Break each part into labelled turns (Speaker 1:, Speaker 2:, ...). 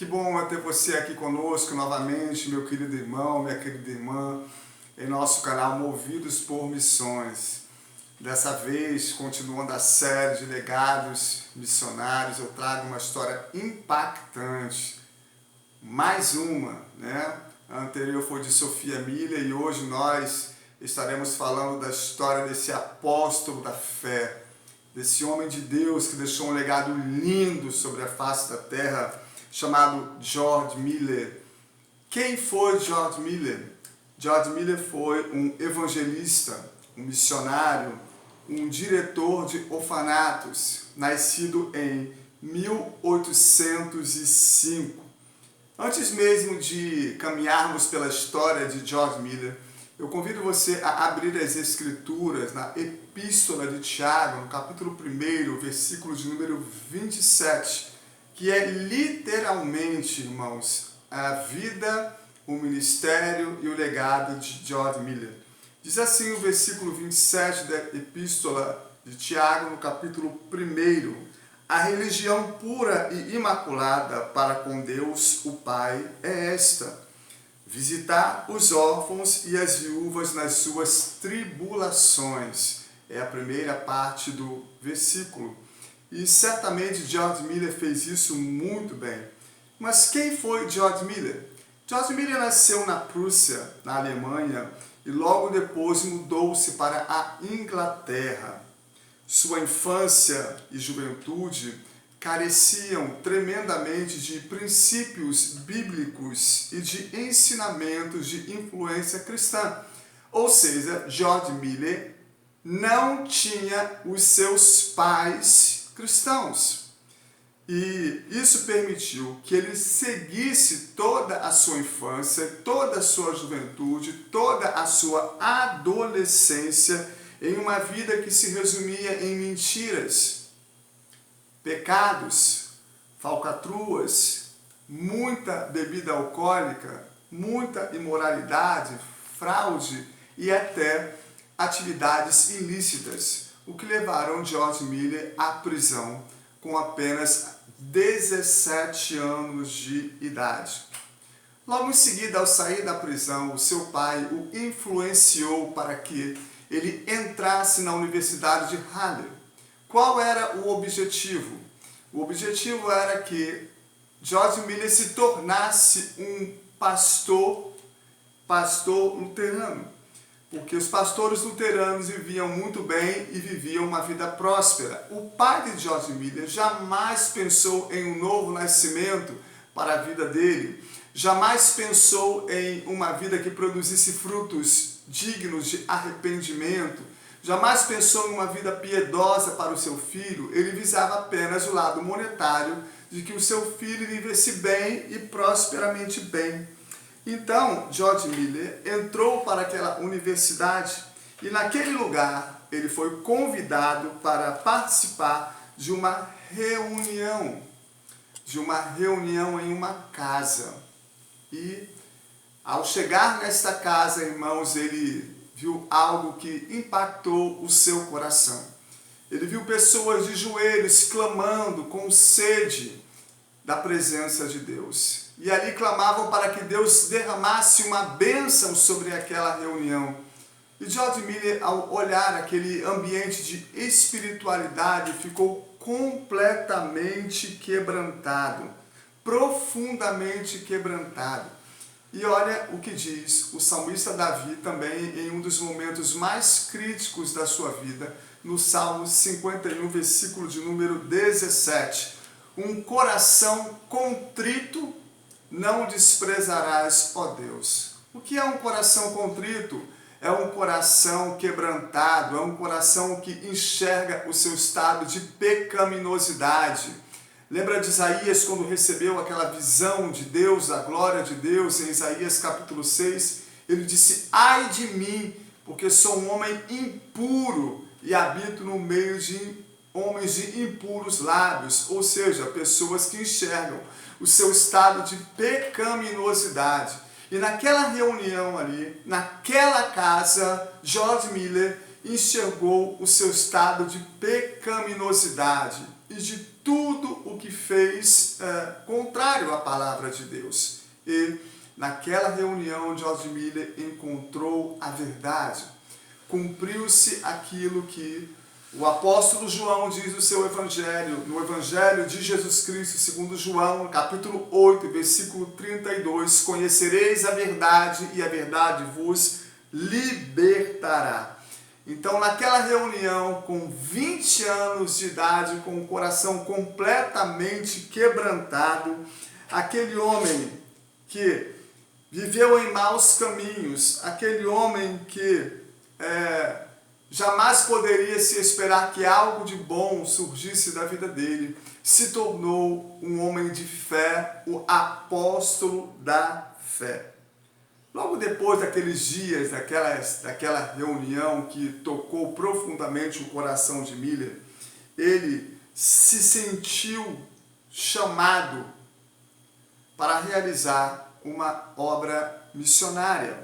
Speaker 1: Que bom ter você aqui conosco novamente, meu querido irmão, minha querida irmã, em nosso canal Movidos por Missões. Dessa vez, continuando a série de legados missionários, eu trago uma história impactante. Mais uma, né? A anterior foi de Sophia Miller e hoje nós estaremos falando da história desse apóstolo da fé, desse homem de Deus que deixou um legado lindo sobre a face da terra, chamado George Miller. Quem foi George Miller? George Miller foi um evangelista, um missionário, um diretor de orfanatos, nascido em 1805. Antes mesmo de caminharmos pela história de George Miller, eu convido você a abrir as Escrituras na Epístola de Tiago, no capítulo 1, versículo de número 27, que é literalmente, irmãos, a vida, o ministério e o legado de George Miller. Diz assim o versículo 27 da Epístola de Tiago, no capítulo 1: a religião pura e imaculada para com Deus, o Pai, é esta: visitar os órfãos e as viúvas nas suas tribulações. É a primeira parte do versículo. E certamente George Miller fez isso muito bem. Mas quem foi George Miller? George Miller nasceu na Prússia, na Alemanha, e logo depois mudou-se para a Inglaterra. Sua infância e juventude careciam tremendamente de princípios bíblicos e de ensinamentos de influência cristã. Ou seja, George Miller não tinha os seus pais cristãos. E isso permitiu que ele seguisse toda a sua infância, toda a sua juventude, toda a sua adolescência em uma vida que se resumia em mentiras, pecados, falcatruas, muita bebida alcoólica, muita imoralidade, fraude e até atividades ilícitas, o que levaram George Miller à prisão com apenas 17 anos de idade. Logo em seguida, ao sair da prisão, o seu pai o influenciou para que ele entrasse na Universidade de Halle. Qual era o objetivo? O objetivo era que George Miller se tornasse um pastor luterano, porque os pastores luteranos viviam muito bem e viviam uma vida próspera. O pai de George Miller jamais pensou em um novo nascimento para a vida dele, jamais pensou em uma vida que produzisse frutos dignos de arrependimento, jamais pensou em uma vida piedosa para o seu filho. Ele visava apenas o lado monetário, de que o seu filho vivesse bem e prosperamente bem. Então, George Miller entrou para aquela universidade e naquele lugar ele foi convidado para participar de uma reunião em uma casa. E ao chegar nesta casa, irmãos, ele viu algo que impactou o seu coração. Ele viu pessoas de joelhos clamando com sede da presença de Deus. E ali clamavam para que Deus derramasse uma bênção sobre aquela reunião. E George Miller, ao olhar aquele ambiente de espiritualidade, ficou completamente quebrantado, profundamente quebrantado. E olha o que diz o salmista Davi também em um dos momentos mais críticos da sua vida, no Salmo 51, versículo de número 17. Um coração contrito não desprezarás, ó Deus. O que é um coração contrito? É um coração quebrantado, é um coração que enxerga o seu estado de pecaminosidade. Lembra de Isaías quando recebeu aquela visão de Deus, a glória de Deus, em Isaías capítulo 6? Ele disse: ai de mim, porque sou um homem impuro e habito no meio de homens de impuros lábios, ou seja, pessoas que enxergam o seu estado de pecaminosidade. E naquela reunião ali, naquela casa, George Miller enxergou o seu estado de pecaminosidade e de tudo o que fez contrário à palavra de Deus. E naquela reunião, George Miller encontrou a verdade. Cumpriu-se aquilo que o apóstolo João diz no seu evangelho, no evangelho de Jesus Cristo, segundo João, capítulo 8, versículo 32, conhecereis a verdade e a verdade vos libertará. Então, naquela reunião, com 20 anos de idade, com o coração completamente quebrantado, aquele homem que viveu em maus caminhos, aquele homem que jamais poderia se esperar que algo de bom surgisse da vida dele, se tornou um homem de fé, o apóstolo da fé. Logo depois daqueles dias, daquela reunião que tocou profundamente o coração de Miller, ele se sentiu chamado para realizar uma obra missionária.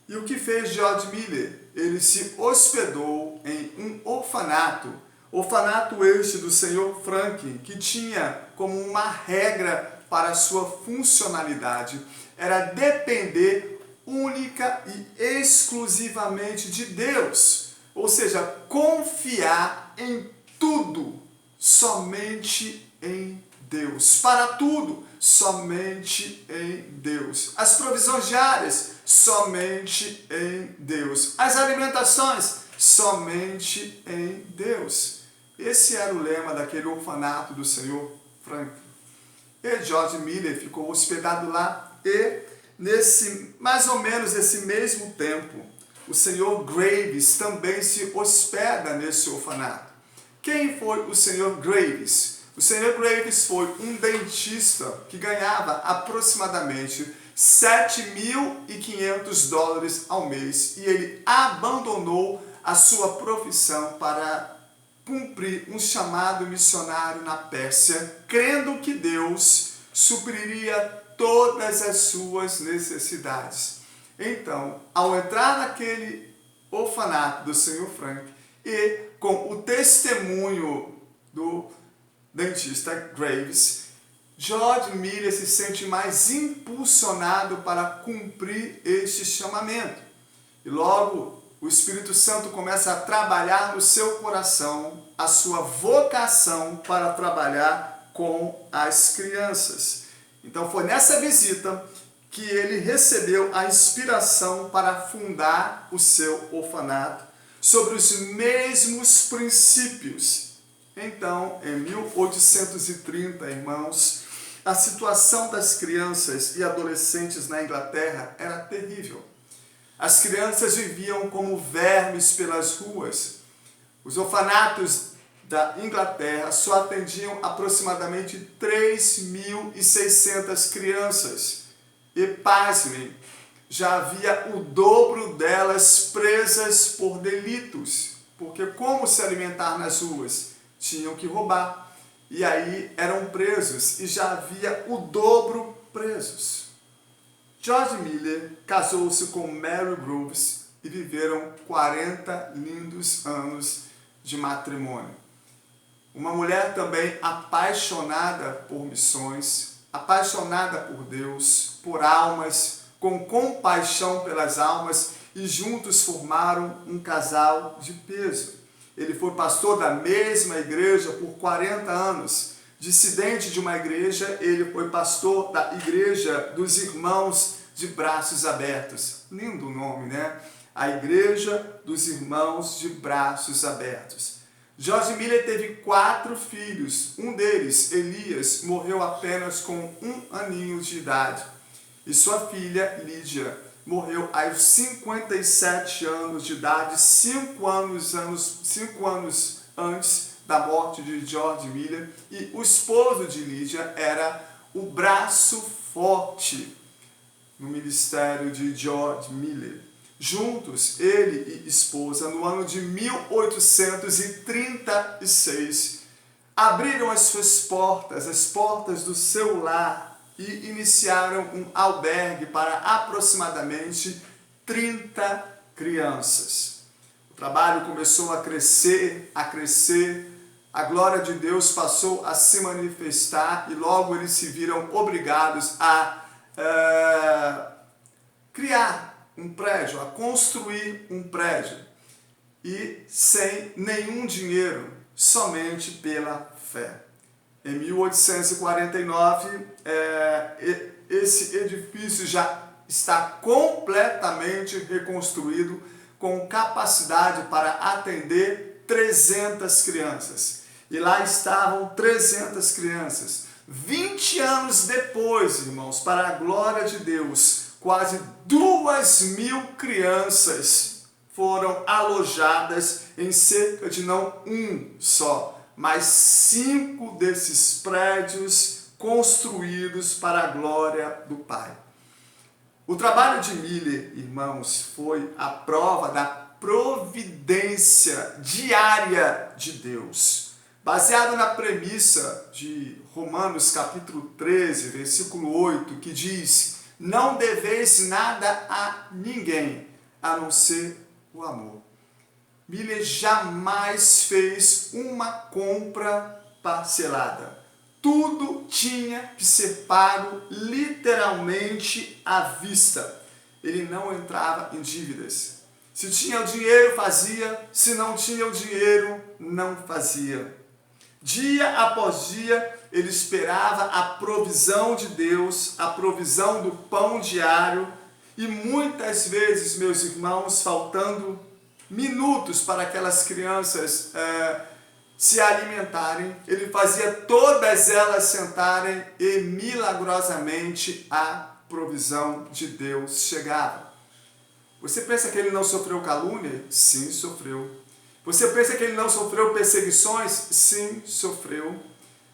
Speaker 1: E o que fez George Miller? Ele se hospedou em um orfanato este do Sr. Franklin, que tinha como uma regra para sua funcionalidade, era depender única e exclusivamente de Deus, ou seja, confiar em tudo, somente em Deus, para tudo, somente em Deus, as provisões diárias, somente em Deus, as alimentações, somente em Deus. Esse era o lema daquele orfanato do Sr. Franklin. E George Miller ficou hospedado lá e mais ou menos nesse mesmo tempo, o Sr. Graves também se hospeda nesse orfanato. Quem foi o Sr. Graves? O Sr. Graves foi um dentista que ganhava aproximadamente $7.500 ao mês e ele abandonou a sua profissão para cumprir um chamado missionário na Pérsia, crendo que Deus supriria todas as suas necessidades. Então, ao entrar naquele orfanato do Sr. Frank e com o testemunho do dentista Graves, George Miller se sente mais impulsionado para cumprir este chamamento. E logo o Espírito Santo começa a trabalhar no seu coração a sua vocação para trabalhar com as crianças. Então foi nessa visita que ele recebeu a inspiração para fundar o seu orfanato sobre os mesmos princípios. Então, em 1830, irmãos, a situação das crianças e adolescentes na Inglaterra era terrível. As crianças viviam como vermes pelas ruas. Os orfanatos da Inglaterra só atendiam aproximadamente 3.600 crianças. E, pasmem, já havia o dobro delas presas por delitos. Porque como se alimentar nas ruas? Tinham que roubar. E aí eram presos e já havia o dobro presos. George Miller casou-se com Mary Groves e viveram 40 lindos anos de matrimônio. Uma mulher também apaixonada por missões, apaixonada por Deus, por almas, com compaixão pelas almas, e juntos formaram um casal de peso. Ele foi pastor da mesma igreja por 40 anos. Dissidente de uma igreja, ele foi pastor da Igreja dos Irmãos de Braços Abertos. Lindo nome, né? A Igreja dos Irmãos de Braços Abertos. George Miller teve 4 filhos. Um deles, Elias, morreu apenas com 1 aninho de idade. E sua filha, Lídia, morreu aos 57 anos de idade, 5 anos antes da morte de George Miller. E o esposo de Lídia era o braço forte no ministério de George Miller. Juntos, ele e esposa, no ano de 1836, abriram as suas portas, as portas do seu lar, e iniciaram um albergue para aproximadamente 30 crianças. O trabalho começou a crescer, a glória de Deus passou a se manifestar e logo eles se viram obrigados a criar um prédio, a construir um prédio. E sem nenhum dinheiro, somente pela fé. Em 1849, esse edifício já está completamente reconstruído, com capacidade para atender 300 crianças. E lá estavam 300 crianças. 20 anos depois, irmãos, para a glória de Deus, quase 2.000 crianças foram alojadas em cerca de não um só, mas 5 desses prédios construídos para a glória do Pai. O trabalho de Miller, irmãos, foi a prova da providência diária de Deus, baseado na premissa de Romanos capítulo 13, versículo 8, que diz: não deveis nada a ninguém, a não ser o amor. Miller jamais fez uma compra parcelada. Tudo tinha que ser pago literalmente à vista. Ele não entrava em dívidas. Se tinha o dinheiro, fazia. Se não tinha o dinheiro, não fazia. Dia após dia, ele esperava a provisão de Deus, a provisão do pão diário. E muitas vezes, meus irmãos, faltando minutos para aquelas crianças se alimentarem, ele fazia todas elas sentarem e milagrosamente a provisão de Deus chegava. Você pensa que ele não sofreu calúnia? Sim, sofreu. Você pensa que ele não sofreu perseguições? Sim, sofreu.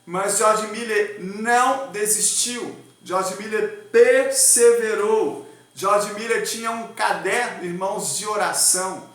Speaker 1: Mas George Miller não desistiu. George Miller perseverou. George Miller tinha um caderno, irmãos, de oração.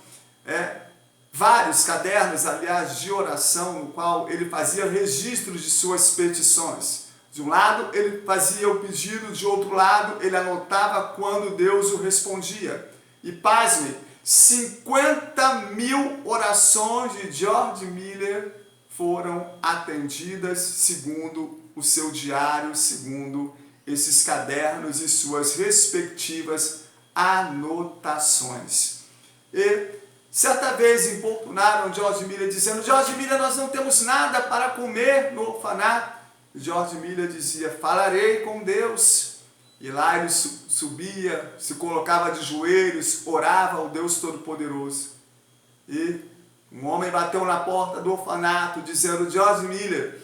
Speaker 1: Vários cadernos, aliás, de oração, no qual ele fazia registros de suas petições. De um lado, ele fazia o pedido, de outro lado, ele anotava quando Deus o respondia. E pasme, 50.000 orações de George Miller foram atendidas segundo o seu diário, segundo esses cadernos e suas respectivas anotações. E certa vez importunaram George Miller dizendo: George Miller, nós não temos nada para comer no orfanato. E George Miller dizia: falarei com Deus. E lá ele subia, se colocava de joelhos, orava ao Deus Todo-Poderoso. E um homem bateu na porta do orfanato dizendo: George Miller,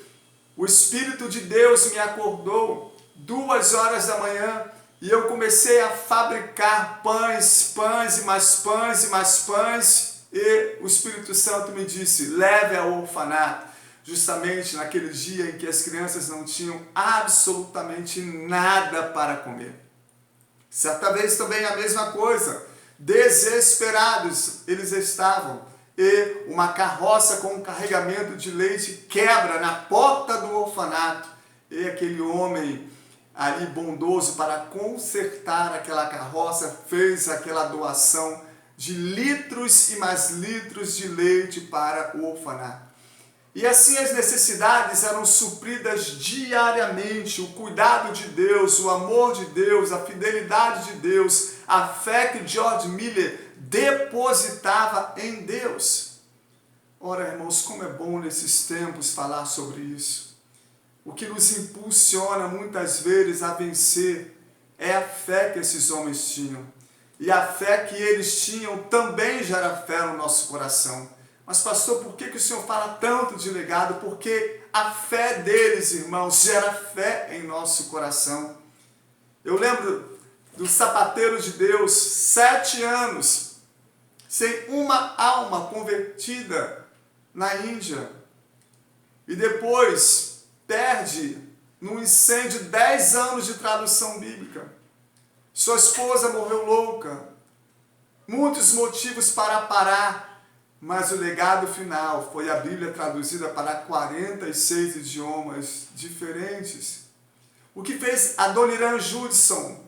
Speaker 1: o Espírito de Deus me acordou 2 horas da manhã e eu comecei a fabricar pães e mais pães e mais pães, e o Espírito Santo me disse: leve ao orfanato. Justamente naquele dia em que as crianças não tinham absolutamente nada para comer. Certa vez também a mesma coisa, desesperados eles estavam, e uma carroça com um carregamento de leite quebra na porta do orfanato, e aquele homem ali bondoso, para consertar aquela carroça, fez aquela doação de litros e mais litros de leite para o orfanato. E assim as necessidades eram supridas diariamente. O cuidado de Deus, o amor de Deus, a fidelidade de Deus, a fé que George Miller depositava em Deus. Ora, irmãos, como é bom nesses tempos falar sobre isso. O que nos impulsiona muitas vezes a vencer é a fé que esses homens tinham. E a fé que eles tinham também gera fé no nosso coração. Mas pastor, por que o senhor fala tanto de legado? Porque a fé deles, irmãos, gera fé em nosso coração. Eu lembro do sapateiro de Deus, 7 anos, sem uma alma convertida na Índia. E depois perde num incêndio 10 anos de tradução bíblica. Sua esposa morreu louca. Muitos motivos para parar. Mas o legado final foi a Bíblia traduzida para 46 idiomas diferentes. O que fez Adoniram Judson,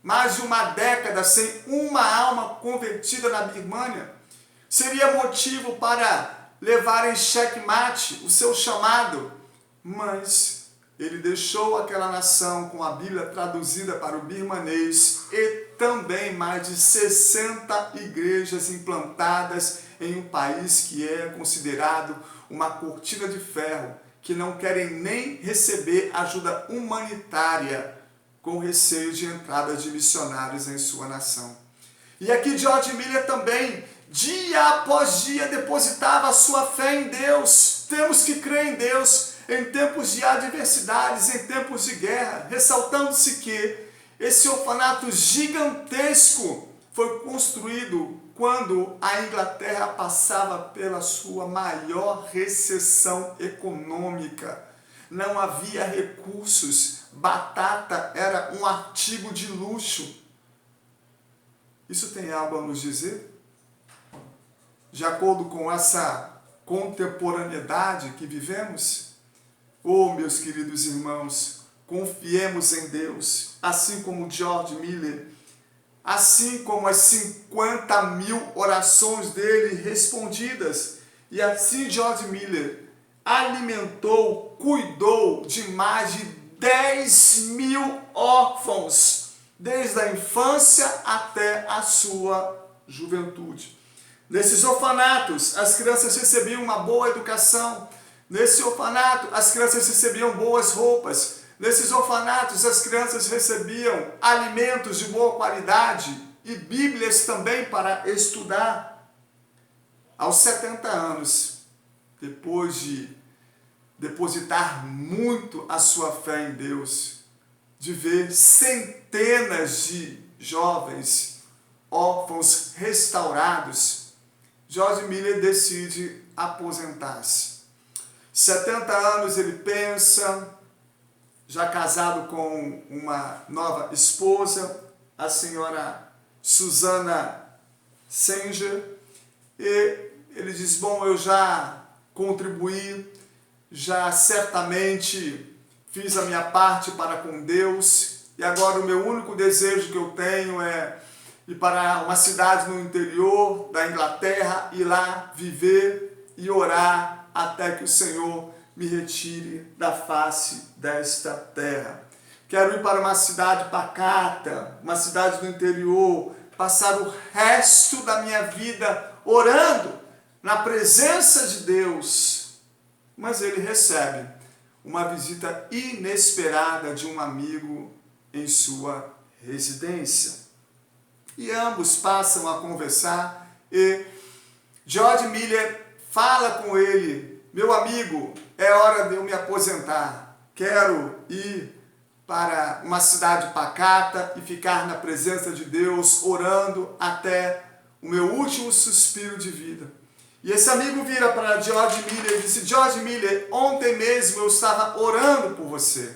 Speaker 1: mais de uma década sem uma alma convertida na Birmânia, seria motivo para levar em xeque-mate o seu chamado, mas ele deixou aquela nação com a Bíblia traduzida para o birmanês e também mais de 60 igrejas implantadas em um país que é considerado uma cortina de ferro, que não querem nem receber ajuda humanitária com receio de entrada de missionários em sua nação. E aqui George Miller também, dia após dia, depositava a sua fé em Deus. Temos que crer em Deus em tempos de adversidades, em tempos de guerra, ressaltando-se que esse orfanato gigantesco foi construído quando a Inglaterra passava pela sua maior recessão econômica. Não havia recursos, batata era um artigo de luxo. Isso tem algo a nos dizer? De acordo com essa contemporaneidade que vivemos? Oh, meus queridos irmãos, confiemos em Deus, assim como George Miller, assim como as 50 mil orações dele respondidas. E assim George Miller alimentou, cuidou de mais de 10 mil órfãos, desde a infância até a sua juventude. Nesses orfanatos, as crianças recebiam uma boa educação. Nesse orfanato, as crianças recebiam boas roupas. Nesses orfanatos, as crianças recebiam alimentos de boa qualidade e Bíblias também para estudar. Aos 70 anos, depois de depositar muito a sua fé em Deus, de ver centenas de jovens órfãos restaurados, George Miller decide aposentar-se. 70 anos ele pensa, já casado com uma nova esposa, a senhora Susana Sanger, e ele diz, bom, eu já contribuí, já certamente fiz a minha parte para com Deus, e agora o meu único desejo que eu tenho é ir para uma cidade no interior da Inglaterra, ir lá viver e orar até que o Senhor me retire da face desta terra. Quero ir para uma cidade pacata, uma cidade do interior, passar o resto da minha vida orando na presença de Deus. Mas ele recebe uma visita inesperada de um amigo em sua residência. E ambos passam a conversar e George Miller fala com ele, meu amigo, é hora de eu me aposentar, quero ir para uma cidade pacata e ficar na presença de Deus, orando até o meu último suspiro de vida. E esse amigo vira para George Miller e disse, George Miller, ontem mesmo eu estava orando por você.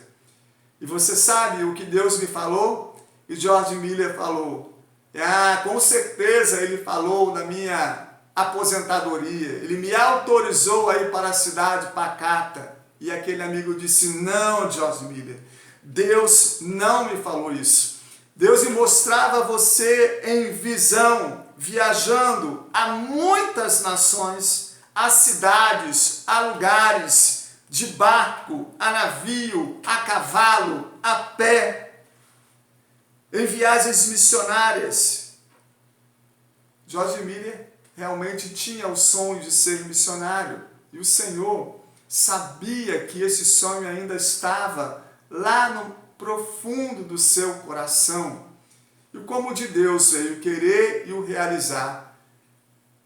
Speaker 1: E você sabe o que Deus me falou? E George Miller falou, com certeza ele falou da minha aposentadoria, ele me autorizou a ir para a cidade pacata. E aquele amigo disse, não, George Miller, Deus não me falou isso. Deus me mostrava você em visão, viajando a muitas nações, a cidades, a lugares, de barco, a navio, a cavalo, a pé, em viagens missionárias. George Miller realmente tinha o sonho de ser missionário, e o Senhor sabia que esse sonho ainda estava lá no profundo do seu coração. E como de Deus veio querer e o realizar,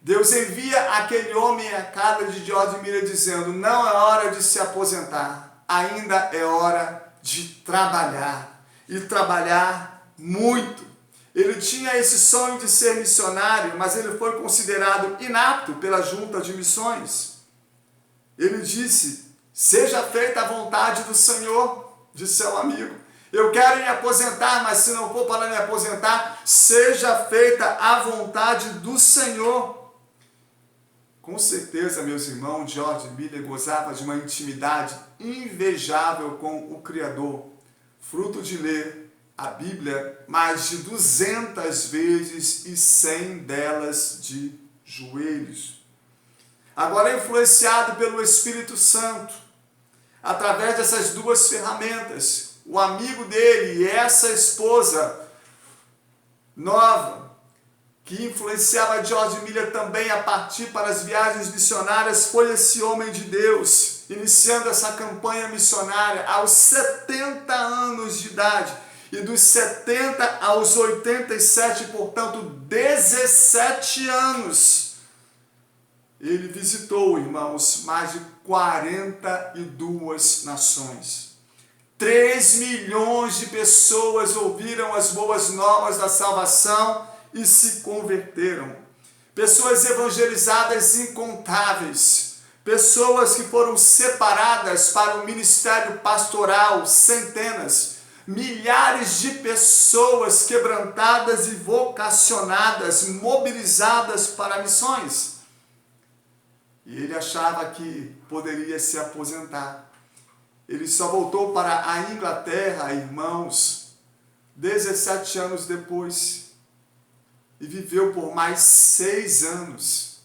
Speaker 1: Deus envia aquele homem à casa de George Miller dizendo, não é hora de se aposentar, ainda é hora de trabalhar, e trabalhar muito. Ele tinha esse sonho de ser missionário, mas ele foi considerado inapto pela junta de missões. Ele disse, seja feita a vontade do Senhor, disse seu amigo. Eu quero me aposentar, mas se não for para me aposentar, seja feita a vontade do Senhor. Com certeza, meus irmãos, George Miller gozava de uma intimidade invejável com o Criador, fruto de ler a Bíblia mais de 200 vezes e 100 delas de joelhos. agora influenciado pelo Espírito Santo, através dessas duas ferramentas, o amigo dele e essa esposa nova, que influenciava George Miller também a partir para as viagens missionárias, foi esse homem de Deus, iniciando essa campanha missionária aos 70 anos de idade, e dos 70 aos 87, portanto, 17 anos. Ele visitou, irmãos, mais de 42 nações. 3 milhões de pessoas ouviram as boas novas da salvação e se converteram. Pessoas evangelizadas incontáveis. Pessoas que foram separadas para o ministério pastoral, centenas. Milhares de pessoas quebrantadas e vocacionadas, mobilizadas para missões. E ele achava que poderia se aposentar. Ele só voltou para a Inglaterra, irmãos, 17 anos depois. E viveu por mais 6 anos.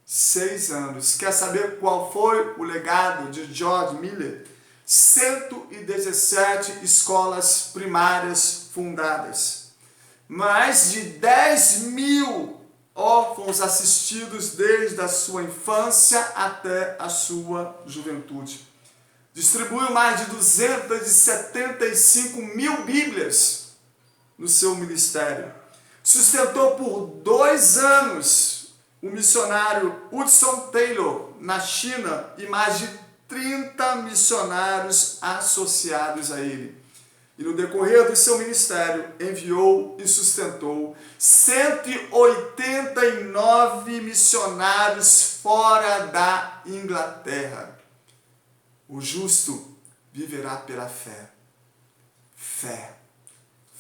Speaker 1: 6 anos. Quer saber qual foi o legado de George Miller? 117 escolas primárias fundadas. Mais de 10 mil órfãos assistidos desde a sua infância até a sua juventude. Distribuiu mais de 275 mil Bíblias no seu ministério. Sustentou por 2 anos o missionário Hudson Taylor na China e mais de 30 missionários associados a ele. E no decorrer do seu ministério, enviou e sustentou 189 missionários fora da Inglaterra. O justo viverá pela fé. Fé.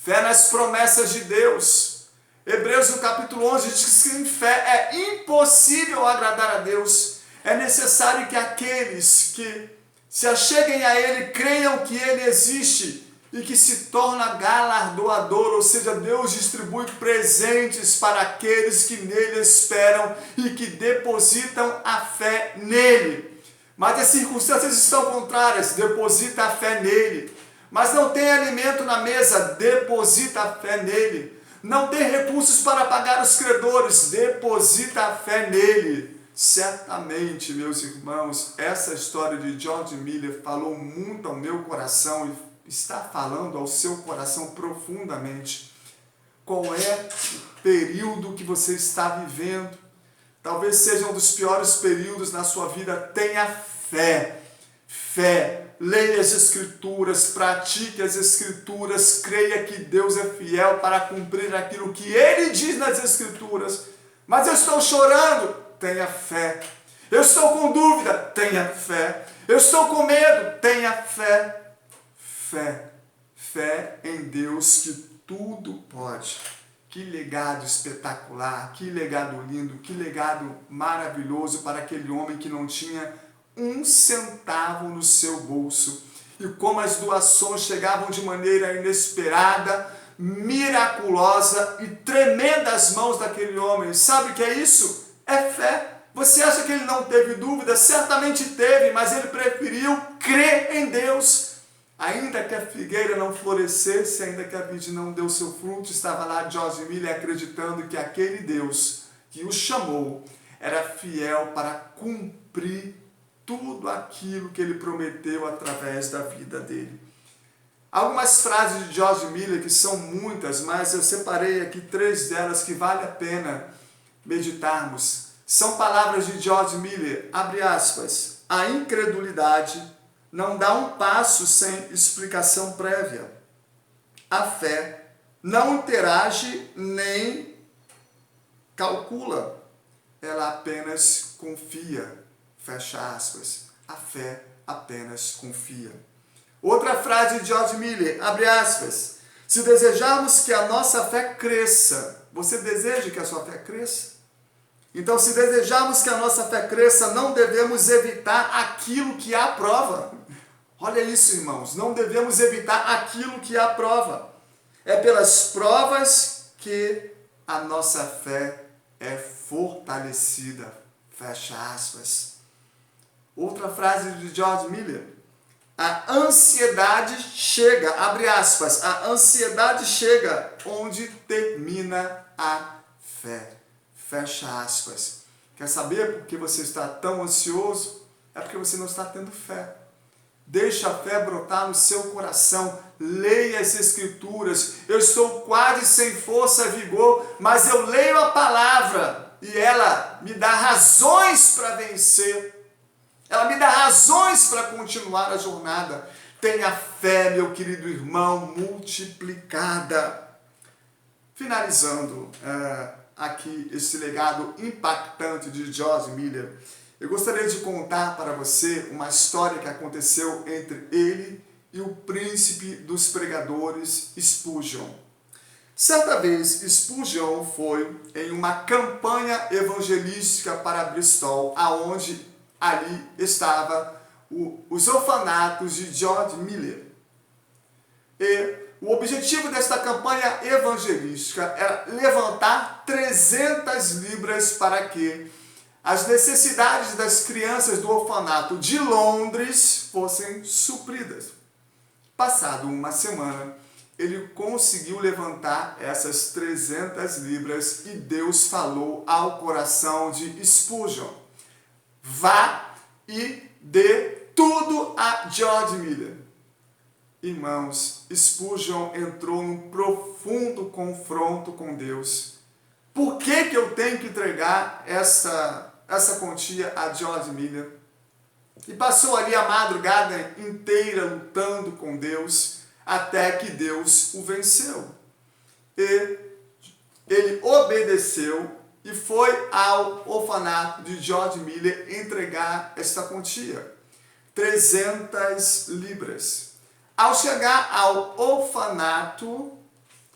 Speaker 1: Fé nas promessas de Deus. Hebreus no capítulo 11 diz que sem fé é impossível agradar a Deus. É necessário que aqueles que se acheguem a Ele creiam que Ele existe e que se torna galardoador, ou seja, Deus distribui presentes para aqueles que nele esperam e que depositam a fé nele. Mas as circunstâncias estão contrárias, deposita a fé nele. Mas não tem alimento na mesa, deposita a fé nele. Não tem recursos para pagar os credores, deposita a fé nele. Certamente, meus irmãos, essa história de George Miller falou muito ao meu coração e está falando ao seu coração profundamente. Qual é o período que você está vivendo? Talvez seja um dos piores períodos na sua vida. Tenha fé. Fé. Leia as Escrituras, pratique as Escrituras, creia que Deus é fiel para cumprir aquilo que Ele diz nas Escrituras. Mas eu estou chorando. Tenha fé. Eu estou com dúvida. Tenha fé. Eu estou com medo. Tenha fé. Fé. Fé em Deus que tudo pode. Que legado espetacular, que legado lindo, que legado maravilhoso para aquele homem que não tinha um centavo no seu bolso. E como as doações chegavam de maneira inesperada, miraculosa e tremenda às mãos daquele homem. Sabe o que é isso? É fé. Você acha que ele não teve dúvida? Certamente teve, mas ele preferiu crer em Deus. Ainda que a figueira não florescesse, ainda que a vide não deu seu fruto, estava lá George Miller acreditando que aquele Deus que o chamou era fiel para cumprir tudo aquilo que ele prometeu através da vida dele. Algumas frases de George Miller, que são muitas, mas eu separei aqui 3 delas que vale a pena meditarmos. São palavras de George Miller, abre aspas, a incredulidade não dá um passo sem explicação prévia. A fé não interage nem calcula, ela apenas confia. Fecha aspas. A fé apenas confia. Outra frase de George Miller, abre aspas. Se desejarmos que a nossa fé cresça, você deseja que a sua fé cresça? Então, se desejarmos que a nossa fé cresça, não devemos evitar aquilo que a prova. Olha isso, irmãos. Não devemos evitar aquilo que a prova. É pelas provas que a nossa fé é fortalecida. fecha aspas. Outra frase de George Miller: a ansiedade chega, abre aspas, a ansiedade chega onde termina a fé, fecha aspas. Quer saber por que você está tão ansioso? É porque você não está tendo fé. Deixa a fé brotar no seu coração. Leia as Escrituras. Eu estou quase sem força e vigor, mas eu leio a palavra e ela me dá razões para vencer. Ela me dá razões para continuar a jornada. Tenha fé, meu querido irmão, multiplicada. Finalizando aqui esse legado impactante de George Miller, eu gostaria de contar para você uma história que aconteceu entre ele e o príncipe dos pregadores, Spurgeon. Certa vez, Spurgeon foi em uma campanha evangelística para Bristol, aonde ali estava os orfanatos de George Miller. E o objetivo desta campanha evangelística era levantar 300 libras para que as necessidades das crianças do orfanato de Londres fossem supridas. Passado uma semana, ele conseguiu levantar essas 300 libras e Deus falou ao coração de Spurgeon: vá e dê tudo a George Miller. Irmãos, Spurgeon entrou num profundo confronto com Deus. Por que eu tenho que entregar essa quantia a George Miller? E passou ali a madrugada inteira lutando com Deus, até que Deus o venceu. E ele obedeceu e foi ao orfanato de George Miller entregar esta quantia, 300 libras. Ao chegar ao orfanato,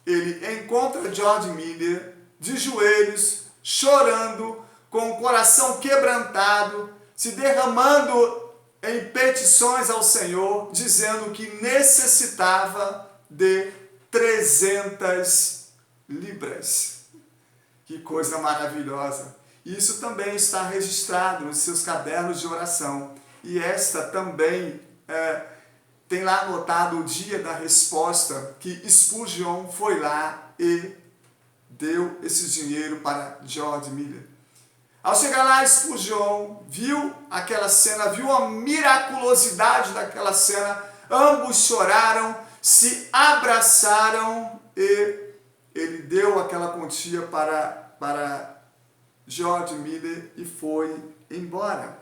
Speaker 1: ele encontra George Miller de joelhos, chorando, com o coração quebrantado, se derramando em petições ao Senhor, dizendo que necessitava de 300 libras. Que coisa maravilhosa! Isso também está registrado nos seus cadernos de oração. E esta também tem lá anotado o dia da resposta, que Spurgeon foi lá e deu esse dinheiro para George Miller. Ao chegar lá, Spurgeon viu aquela cena, viu a miraculosidade daquela cena, ambos choraram, se abraçaram e ele deu aquela quantia para George Miller e foi embora.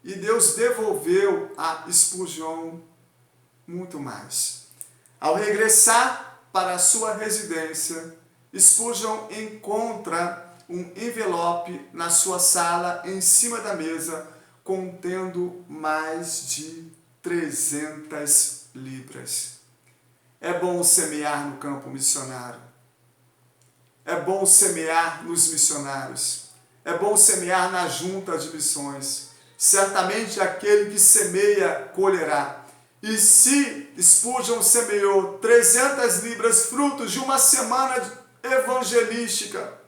Speaker 1: E Deus devolveu a Spurgeon muito mais. Ao regressar para a sua residência, Spurgeon encontra um envelope na sua sala, em cima da mesa, contendo mais de 300 libras. É bom semear no campo missionário. É bom semear nos missionários. É bom semear na junta de missões. Certamente aquele que semeia, colherá. E se Spurgeon semeou 300 libras, frutos de uma semana evangelística,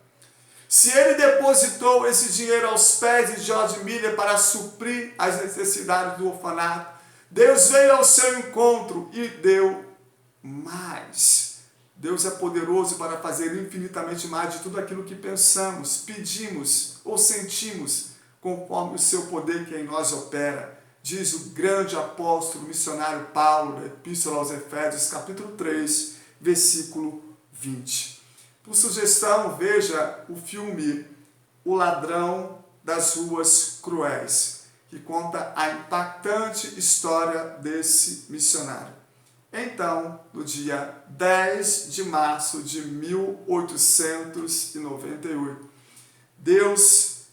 Speaker 1: se ele depositou esse dinheiro aos pés de George Miller para suprir as necessidades do orfanato, Deus veio ao seu encontro e deu mais. Deus é poderoso para fazer infinitamente mais de tudo aquilo que pensamos, pedimos ou sentimos, conforme o seu poder que em nós opera. Diz o grande apóstolo missionário Paulo, na Epístola aos Efésios, capítulo 3, versículo 20. Por sugestão, veja o filme O Ladrão das Ruas Cruéis, que conta a impactante história desse missionário. Então, no dia 10 de março de 1898, Deus,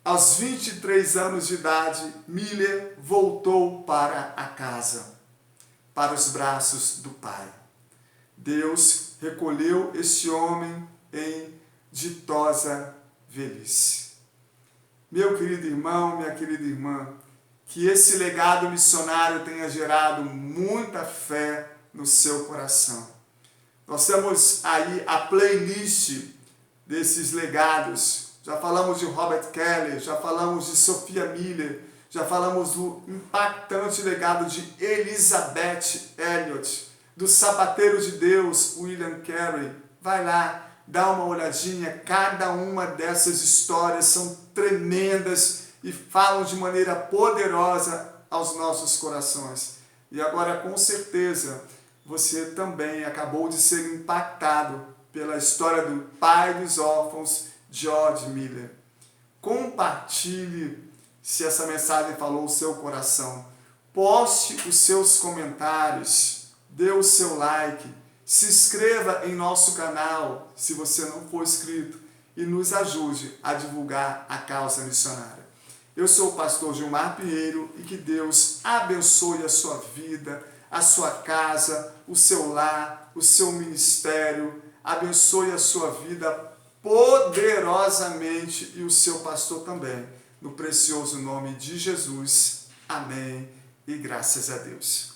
Speaker 1: aos 23 anos de idade, Miller voltou para a casa, para os braços do Pai. Deus recolheu esse homem em ditosa velhice. Meu querido irmão, minha querida irmã, que esse legado missionário tenha gerado muita fé no seu coração. Nós temos aí a playlist desses legados já falamos de Robert Kelly, já falamos de Sophia Miller, já falamos do impactante legado de Elizabeth Elliot, do sapateiro de Deus, William Carey. Vai lá, dá uma olhadinha, cada uma dessas histórias são tremendas e falam de maneira poderosa aos nossos corações. E agora, com certeza, você também acabou de ser impactado pela história do pai dos órfãos, George Miller. Compartilhe se essa mensagem falou o seu coração. Poste os seus comentários, dê o seu like, se inscreva em nosso canal se você não for inscrito e nos ajude a divulgar a causa missionária. Eu sou o pastor Gilmar Pinheiro e que Deus abençoe a sua vida, a sua casa, o seu lar, o seu ministério, abençoe a sua vida poderosamente e o seu pastor também. No precioso nome de Jesus. Amém e graças a Deus.